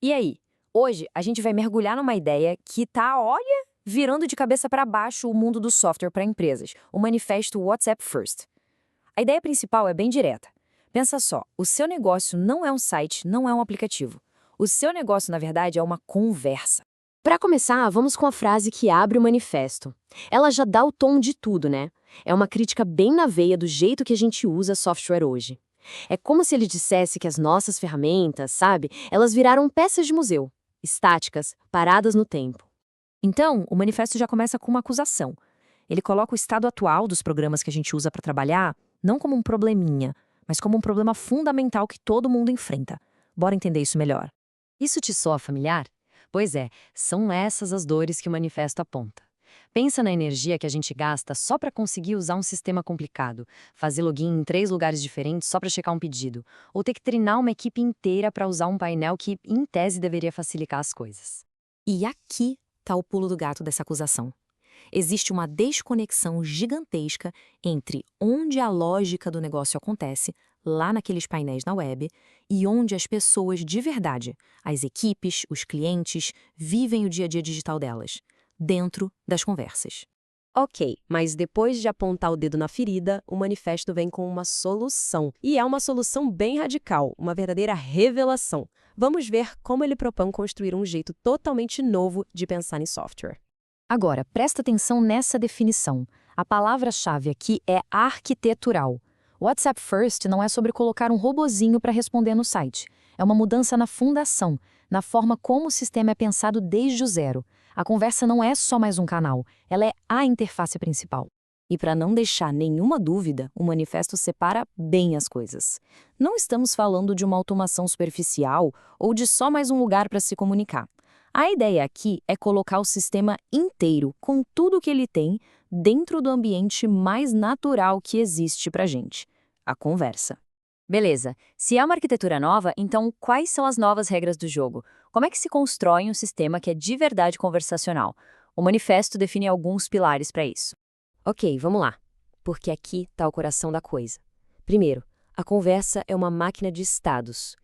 E aí? Hoje a gente vai mergulhar numa ideia que tá, olha, virando de cabeça para baixo o mundo do software para empresas, o manifesto WhatsApp First. A ideia principal é bem direta. Pensa só, o seu negócio não é um site, não é um aplicativo. O seu negócio, na verdade, é uma conversa. Para começar, vamos com a frase que abre o manifesto. Ela já dá o tom de tudo, né? É uma crítica bem na veia do jeito que a gente usa software hoje. É como se ele dissesse que as nossas ferramentas, sabe, elas viraram peças de museu, estáticas, paradas no tempo. Então, o manifesto já começa com uma acusação. Ele coloca o estado atual dos programas que a gente usa para trabalhar não como um probleminha, mas como um problema fundamental que todo mundo enfrenta. Bora entender isso melhor. Isso te soa familiar? Pois é, são essas as dores que o manifesto aponta. Pensa na energia que a gente gasta só para conseguir usar um sistema complicado, fazer login em 3 lugares diferentes só para checar um pedido, ou ter que treinar uma equipe inteira para usar um painel que, em tese, deveria facilitar as coisas. E aqui está o pulo do gato dessa acusação. Existe uma desconexão gigantesca entre onde a lógica do negócio acontece, lá naqueles painéis na web, e onde as pessoas de verdade, as equipes, os clientes, vivem o dia a dia digital delas, dentro das conversas. Ok, mas depois de apontar o dedo na ferida, o manifesto vem com uma solução. E é uma solução bem radical, uma verdadeira revelação. Vamos ver como ele propõe construir um jeito totalmente novo de pensar em software. Agora, presta atenção nessa definição. A palavra-chave aqui é arquitetural. O WhatsApp First não é sobre colocar um robozinho para responder no site. É uma mudança na fundação, na forma como o sistema é pensado desde o zero. A conversa não é só mais um canal, ela é a interface principal. E para não deixar nenhuma dúvida, o manifesto separa bem as coisas. Não estamos falando de uma automação superficial ou de só mais um lugar para se comunicar. A ideia aqui é colocar o sistema inteiro, com tudo o que ele tem, dentro do ambiente mais natural que existe para a gente, a conversa. Beleza, se é uma arquitetura nova, então quais são as novas regras do jogo? Como é que se constrói um sistema que é de verdade conversacional? O manifesto define alguns pilares para isso. Ok, vamos lá. Porque aqui está o coração da coisa. Primeiro, a conversa é uma máquina de estados.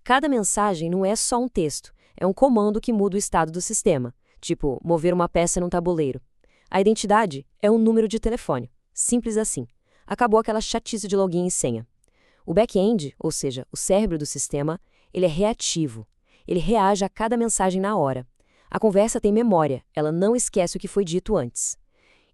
Cada mensagem não é só um texto, é um comando que muda o estado do sistema, tipo mover uma peça num tabuleiro. A identidade é um número de telefone, simples assim. Acabou aquela chatice de login e senha. O back-end, ou seja, o cérebro do sistema, ele é reativo. Ele reage a cada mensagem na hora. A conversa tem memória, ela não esquece o que foi dito antes.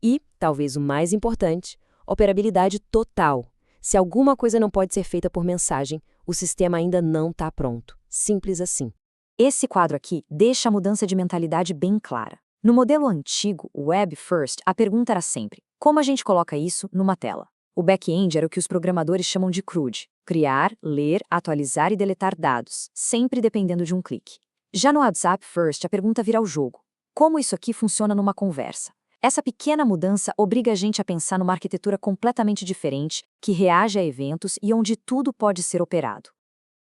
E, talvez o mais importante, operabilidade total. Se alguma coisa não pode ser feita por mensagem, o sistema ainda não está pronto. Simples assim. Esse quadro aqui deixa a mudança de mentalidade bem clara. No modelo antigo, o Web First, a pergunta era sempre: como a gente coloca isso numa tela? O back-end era o que os programadores chamam de CRUD: criar, ler, atualizar e deletar dados, sempre dependendo de um clique. Já no WhatsApp First, a pergunta vira o jogo: como isso aqui funciona numa conversa? Essa pequena mudança obriga a gente a pensar numa arquitetura completamente diferente, que reage a eventos e onde tudo pode ser operado.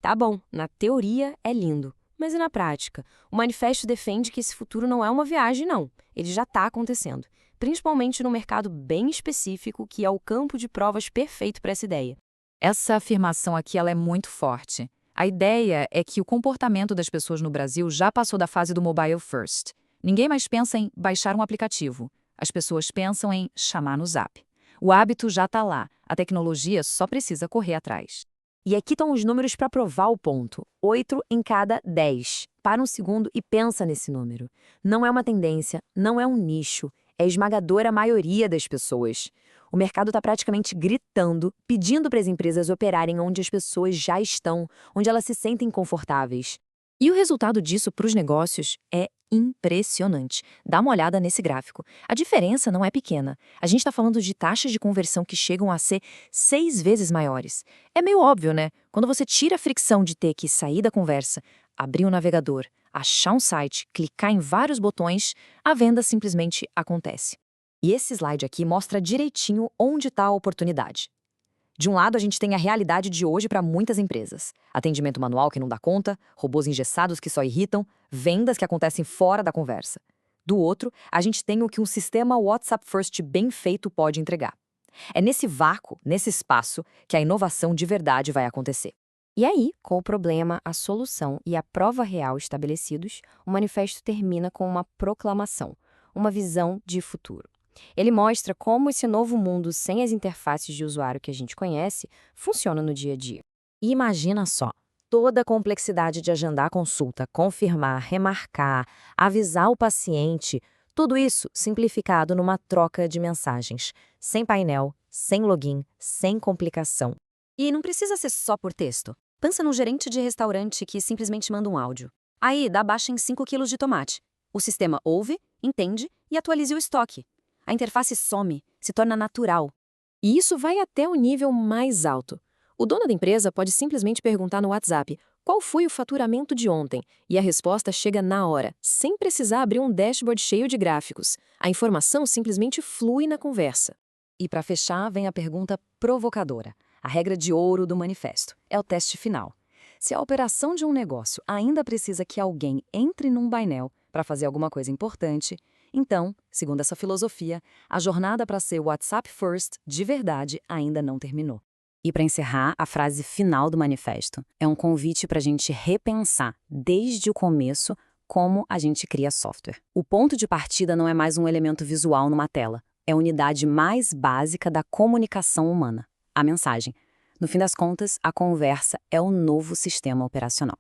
Tá bom, na teoria é lindo. Mas e na prática? O manifesto defende que esse futuro não é uma viagem, não. Ele já está acontecendo. Principalmente num mercado bem específico, que é o campo de provas perfeito para essa ideia. Essa afirmação aqui ela é muito forte. A ideia é que o comportamento das pessoas no Brasil já passou da fase do mobile first. Ninguém mais pensa em baixar um aplicativo. As pessoas pensam em chamar no Zap. O hábito já está lá. A tecnologia só precisa correr atrás. E aqui estão os números para provar o ponto. 8 em cada 10. Para um segundo e pensa nesse número. Não é uma tendência, não é um nicho, é a esmagadora maioria das pessoas. O mercado está praticamente gritando, pedindo para as empresas operarem onde as pessoas já estão, onde elas se sentem confortáveis. E o resultado disso para os negócios é impressionante. Dá uma olhada nesse gráfico. A diferença não é pequena. A gente está falando de taxas de conversão que chegam a ser 6 vezes maiores. É meio óbvio, né? Quando você tira a fricção de ter que sair da conversa, abrir o navegador, achar um site, clicar em vários botões, a venda simplesmente acontece. E esse slide aqui mostra direitinho onde está a oportunidade. De um lado, a gente tem a realidade de hoje para muitas empresas. Atendimento manual que não dá conta, robôs engessados que só irritam, vendas que acontecem fora da conversa. Do outro, a gente tem o que um sistema WhatsApp First bem feito pode entregar. É nesse vácuo, nesse espaço, que a inovação de verdade vai acontecer. E aí, com o problema, a solução e a prova real estabelecidos, o manifesto termina com uma proclamação, uma visão de futuro. Ele mostra como esse novo mundo sem as interfaces de usuário que a gente conhece funciona no dia a dia. E imagina só, toda a complexidade de agendar a consulta, confirmar, remarcar, avisar o paciente, tudo isso simplificado numa troca de mensagens, sem painel, sem login, sem complicação. E não precisa ser só por texto. Pensa num gerente de restaurante que simplesmente manda um áudio. Aí, dá baixa em 5 quilos de tomate. O sistema ouve, entende e atualiza o estoque. A interface some, se torna natural. E isso vai até o nível mais alto. O dono da empresa pode simplesmente perguntar no WhatsApp qual foi o faturamento de ontem, e a resposta chega na hora, sem precisar abrir um dashboard cheio de gráficos. A informação simplesmente flui na conversa. E para fechar, vem a pergunta provocadora. A regra de ouro do manifesto é o teste final. Se a operação de um negócio ainda precisa que alguém entre num painel para fazer alguma coisa importante, então, segundo essa filosofia, a jornada para ser WhatsApp First de verdade ainda não terminou. E para encerrar, a frase final do manifesto é um convite para a gente repensar, desde o começo, como a gente cria software. O ponto de partida não é mais um elemento visual numa tela, é a unidade mais básica da comunicação humana. A mensagem. No fim das contas, a conversa é o novo sistema operacional.